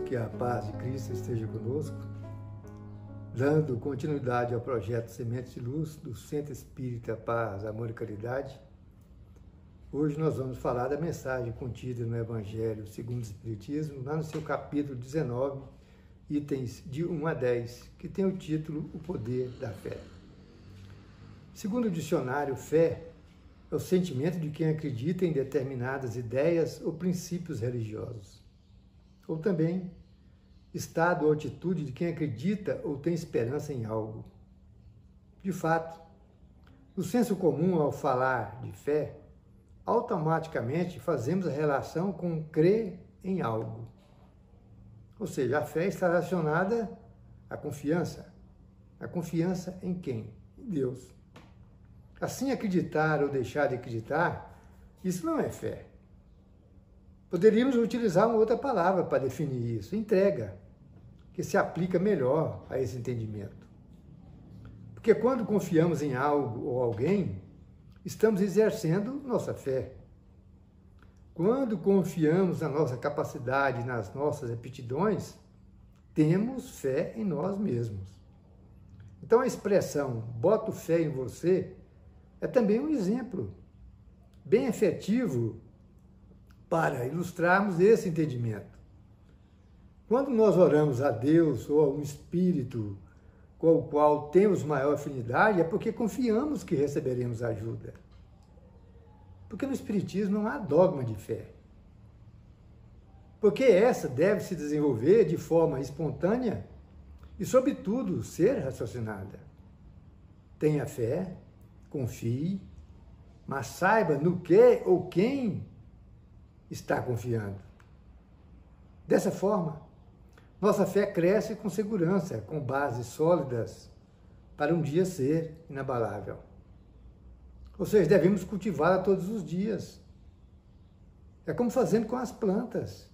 Que a paz de Cristo esteja conosco, dando continuidade ao projeto Sementes de Luz do Centro Espírita Paz, Amor e Caridade. Hoje nós vamos falar da mensagem contida no Evangelho segundo o Espiritismo, lá no seu capítulo 19, itens de 1 a 10, que tem o título O Poder da Fé. Segundo o dicionário, fé é o sentimento de quem acredita em determinadas ideias ou princípios religiosos. Ou também, estado ou atitude de quem acredita ou tem esperança em algo. De fato, no senso comum, ao falar de fé, automaticamente fazemos a relação com crer em algo. Ou seja, a fé está relacionada à confiança. A confiança em quem? Em Deus. Assim, acreditar ou deixar de acreditar, isso não é fé. Poderíamos utilizar uma outra palavra para definir isso, entrega, que se aplica melhor a esse entendimento. Porque quando confiamos em algo ou alguém, estamos exercendo nossa fé. Quando confiamos na nossa capacidade, nas nossas aptidões, temos fé em nós mesmos. Então a expressão "boto fé em você" é também um exemplo bem efetivo para ilustrarmos esse entendimento. Quando nós oramos a Deus ou a um Espírito com o qual temos maior afinidade, é porque confiamos que receberemos ajuda. Porque no Espiritismo não há dogma de fé. Porque essa deve se desenvolver de forma espontânea e, sobretudo, ser raciocinada. Tenha fé, confie, mas saiba no que ou quem está confiando. Dessa forma, nossa fé cresce com segurança, com bases sólidas, para um dia ser inabalável. Ou seja, devemos cultivá-la todos os dias. É como fazendo com as plantas.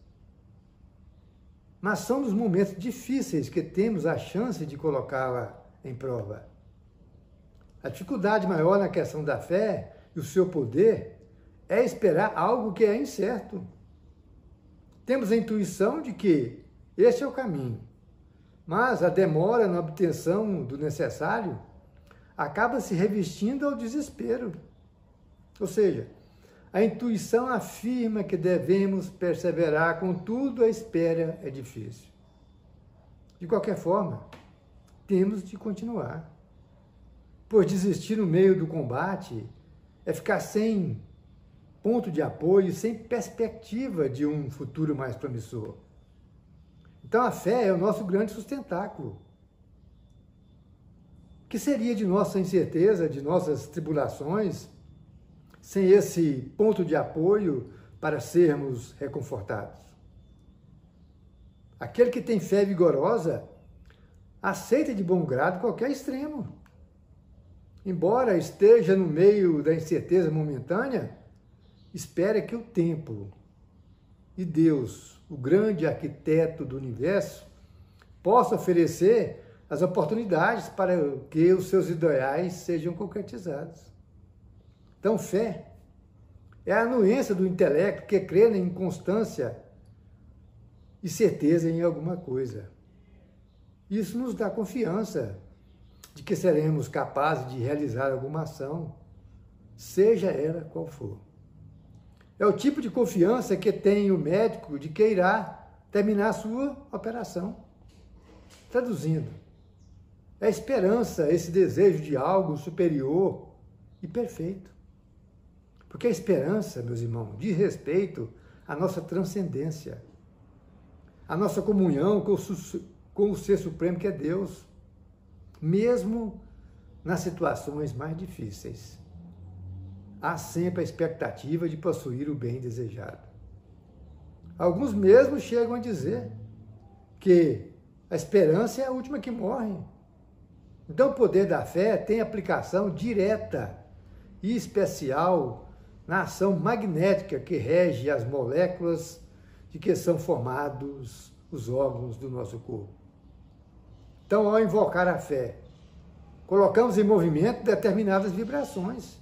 Mas são nos momentos difíceis que temos a chance de colocá-la em prova. A dificuldade maior na questão da fé e o seu poder é esperar algo que é incerto. Temos a intuição de que este é o caminho, mas a demora na obtenção do necessário acaba se revestindo ao desespero. Ou seja, a intuição afirma que devemos perseverar, contudo a espera é difícil. De qualquer forma, temos de continuar. Pois desistir no meio do combate é ficar sem ponto de apoio, sem perspectiva de um futuro mais promissor. Então a fé é o nosso grande sustentáculo. O que seria de nossa incerteza, de nossas tribulações, sem esse ponto de apoio para sermos reconfortados? Aquele que tem fé vigorosa aceita de bom grado qualquer extremo. Embora esteja no meio da incerteza momentânea, espera que o tempo e Deus, o grande arquiteto do universo, possa oferecer as oportunidades para que os seus ideais sejam concretizados. Então, fé é a anuência do intelecto que crê em constância e certeza em alguma coisa. Isso nos dá confiança de que seremos capazes de realizar alguma ação, seja ela qual for. É o tipo de confiança que tem o médico de que irá terminar a sua operação. Traduzindo, é a esperança, esse desejo de algo superior e perfeito. Porque a esperança, meus irmãos, diz respeito à nossa transcendência, à nossa comunhão com o Ser Supremo que é Deus, mesmo nas situações mais difíceis. Há sempre a expectativa de possuir o bem desejado. Alguns mesmo chegam a dizer que a esperança é a última que morre. Então o poder da fé tem aplicação direta e especial na ação magnética que rege as moléculas de que são formados os órgãos do nosso corpo. Então, ao invocar a fé, colocamos em movimento determinadas vibrações.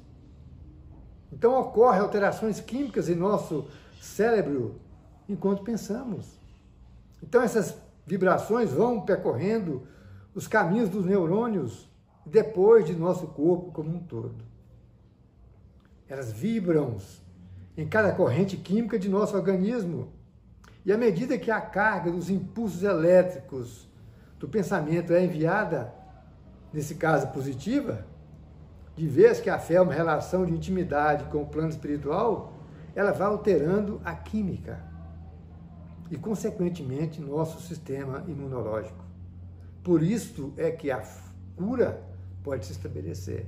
Então, ocorrem alterações químicas em nosso cérebro enquanto pensamos. Então essas vibrações vão percorrendo os caminhos dos neurônios e depois de nosso corpo como um todo. Elas vibram em cada corrente química de nosso organismo. E à medida que a carga dos impulsos elétricos do pensamento é enviada, nesse caso positiva, de vez que a fé é uma relação de intimidade com o plano espiritual, ela vai alterando a química e, consequentemente, nosso sistema imunológico. Por isso é que a cura pode se estabelecer.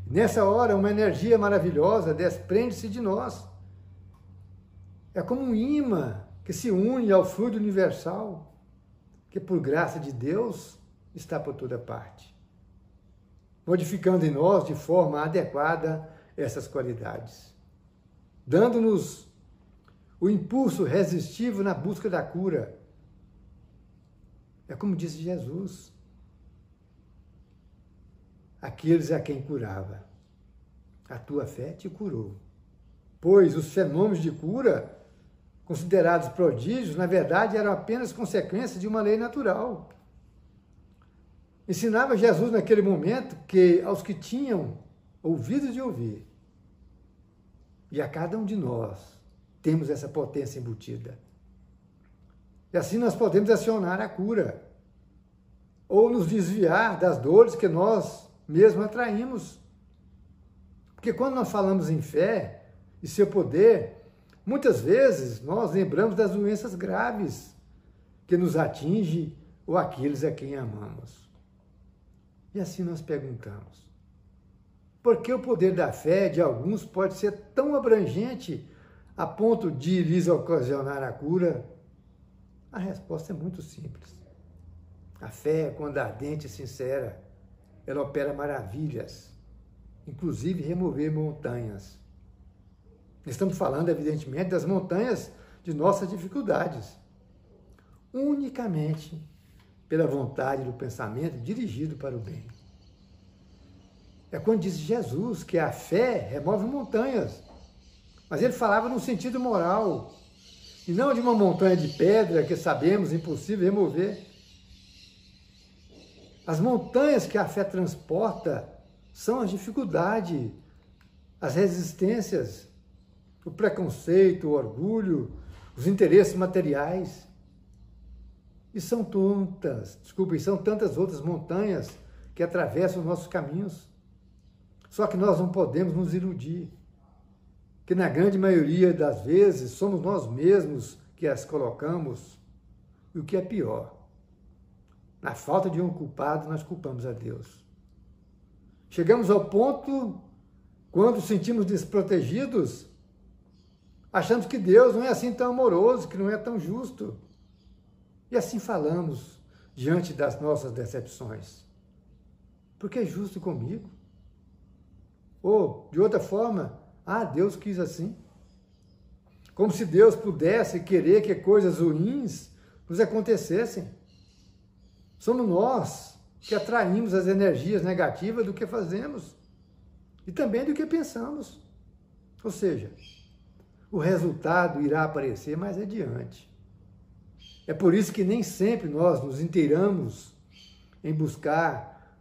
Nessa hora, uma energia maravilhosa desprende-se de nós. É como um imã que se une ao fluido universal, que por graça de Deus está por toda parte, modificando em nós de forma adequada essas qualidades, dando-nos o impulso resistivo na busca da cura. É como disse Jesus: aqueles a quem curava, a tua fé te curou. Pois os fenômenos de cura, considerados prodígios, na verdade eram apenas consequências de uma lei natural. Ensinava Jesus naquele momento que aos que tinham ouvidos de ouvir, e a cada um de nós temos essa potência embutida. E assim nós podemos acionar a cura, ou nos desviar das dores que nós mesmos atraímos. Porque quando nós falamos em fé e seu poder, muitas vezes nós lembramos das doenças graves que nos atingem ou aqueles a quem amamos. E assim nós perguntamos: por que o poder da fé de alguns pode ser tão abrangente a ponto de lhes ocasionar a cura? A resposta é muito simples. A fé, quando ardente e sincera, ela opera maravilhas, inclusive remover montanhas. Estamos falando, evidentemente, das montanhas de nossas dificuldades, unicamente pela vontade do pensamento dirigido para o bem. É quando diz Jesus que a fé remove montanhas, mas ele falava no sentido moral, e não de uma montanha de pedra que sabemos impossível remover. As montanhas que a fé transporta são as dificuldades, as resistências, o preconceito, o orgulho, os interesses materiais. E são tantas outras montanhas que atravessam os nossos caminhos. Só que nós não podemos nos iludir, que na grande maioria das vezes somos nós mesmos que as colocamos. E o que é pior, na falta de um culpado, nós culpamos a Deus. Chegamos ao ponto, quando sentimos desprotegidos, achamos que Deus não é assim tão amoroso, que não é tão justo. E assim falamos diante das nossas decepções. Porque é justo comigo? Ou, de outra forma, Deus quis assim. Como se Deus pudesse querer que coisas ruins nos acontecessem. Somos nós que atraímos as energias negativas do que fazemos e também do que pensamos. Ou seja, o resultado irá aparecer mais adiante. É por isso que nem sempre nós nos inteiramos em buscar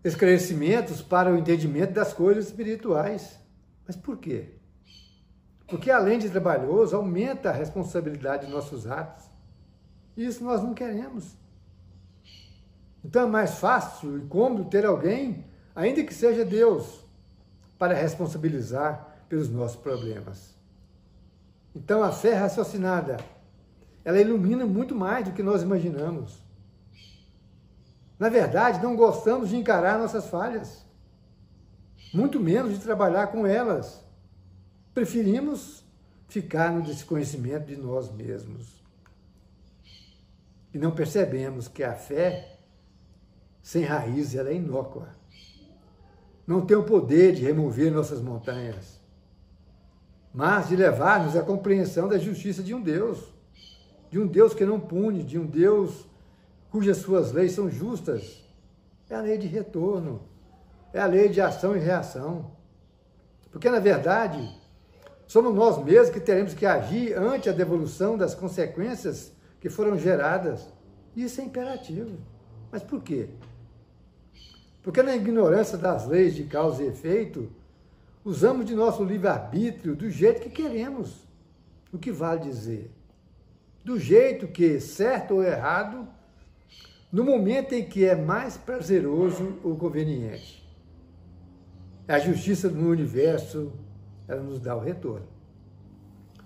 esclarecimentos para o entendimento das coisas espirituais. Mas por quê? Porque além de trabalhoso, aumenta a responsabilidade de nossos atos. E isso nós não queremos. Então é mais fácil e cômodo ter alguém, ainda que seja Deus, para responsabilizar pelos nossos problemas. Então a fé raciocinada, ela ilumina muito mais do que nós imaginamos. Na verdade, não gostamos de encarar nossas falhas, muito menos de trabalhar com elas. Preferimos ficar no desconhecimento de nós mesmos. E não percebemos que a fé, sem raiz, ela é inócua. Não tem o poder de remover nossas montanhas, mas de levar-nos à compreensão da justiça de um Deus que não pune, de um Deus cujas suas leis são justas. É a lei de retorno, é a lei de ação e reação. Porque, na verdade, somos nós mesmos que teremos que agir ante a devolução das consequências que foram geradas. Isso é imperativo. Mas por quê? Porque na ignorância das leis de causa e efeito, usamos de nosso livre-arbítrio do jeito que queremos. O que vale dizer? Do jeito que, certo ou errado, no momento em que é mais prazeroso ou conveniente. A justiça do universo, ela nos dá o retorno.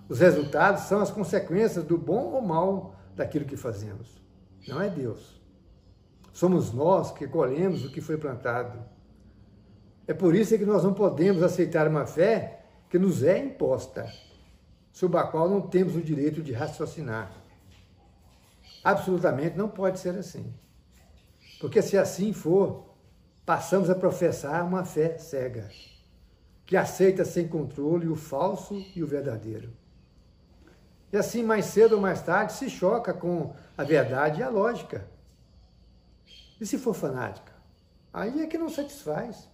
Os resultados são as consequências do bom ou mal daquilo que fazemos. Não é Deus. Somos nós que colhemos o que foi plantado. É por isso que nós não podemos aceitar uma fé que nos é imposta, sobre a qual não temos o direito de raciocinar. Absolutamente não pode ser assim. Porque se assim for, passamos a professar uma fé cega, que aceita sem controle o falso e o verdadeiro. E assim, mais cedo ou mais tarde, se choca com a verdade e a lógica. E se for fanática? Aí é que não satisfaz,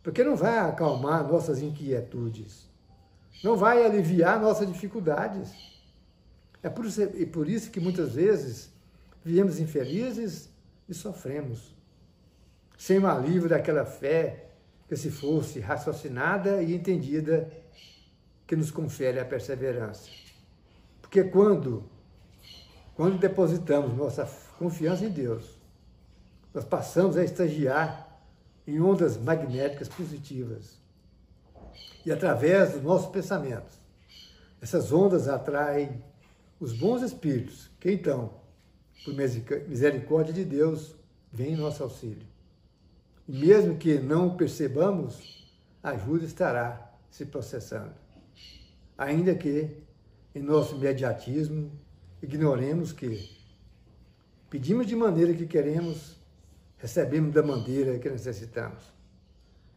porque não vai acalmar nossas inquietudes, não vai aliviar nossas dificuldades. É por isso que muitas vezes vivemos infelizes e sofremos, sem o alívio daquela fé que, se fosse raciocinada e entendida, que nos confere a perseverança. Porque quando depositamos nossa confiança em Deus, nós passamos a estagiar em ondas magnéticas positivas. E através dos nossos pensamentos, essas ondas atraem os bons espíritos, que então, por misericórdia de Deus, vêm em nosso auxílio. E mesmo que não percebamos, a ajuda estará se processando. Ainda que, em nosso imediatismo, ignoremos que pedimos de maneira que queremos, recebemos da maneira que necessitamos.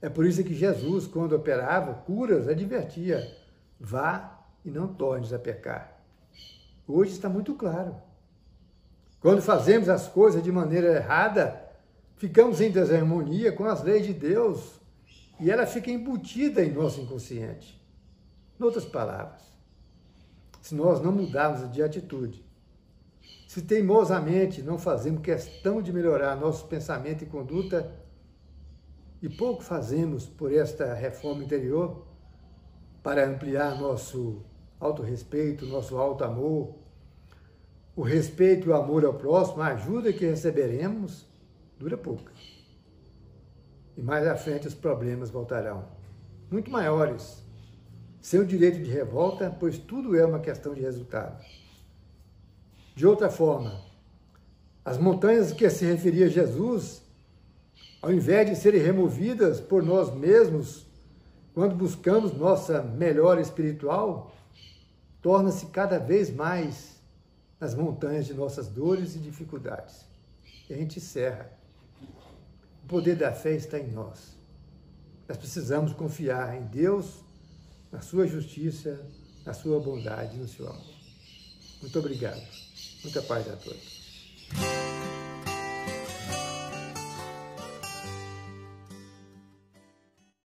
É por isso que Jesus, quando operava curas, advertia: vá e não tornes a pecar. Hoje está muito claro. Quando fazemos as coisas de maneira errada, ficamos em desarmonia com as leis de Deus e ela fica embutida em nosso inconsciente. Em outras palavras, se nós não mudarmos de atitude, se teimosamente não fazemos questão de melhorar nosso pensamento e conduta, e pouco fazemos por esta reforma interior para ampliar nosso autorrespeito, nosso auto-amor, o respeito e o amor ao próximo, a ajuda que receberemos dura pouco. E mais à frente os problemas voltarão, muito maiores, sem o direito de revolta, pois tudo é uma questão de resultado. De outra forma, as montanhas que se referia Jesus, ao invés de serem removidas por nós mesmos, quando buscamos nossa melhora espiritual, torna-se cada vez mais nas montanhas de nossas dores e dificuldades. E a gente encerra. O poder da fé está em nós. Nós precisamos confiar em Deus, na sua justiça, na sua bondade e no seu amor. Muito obrigado. Muita paz a todos.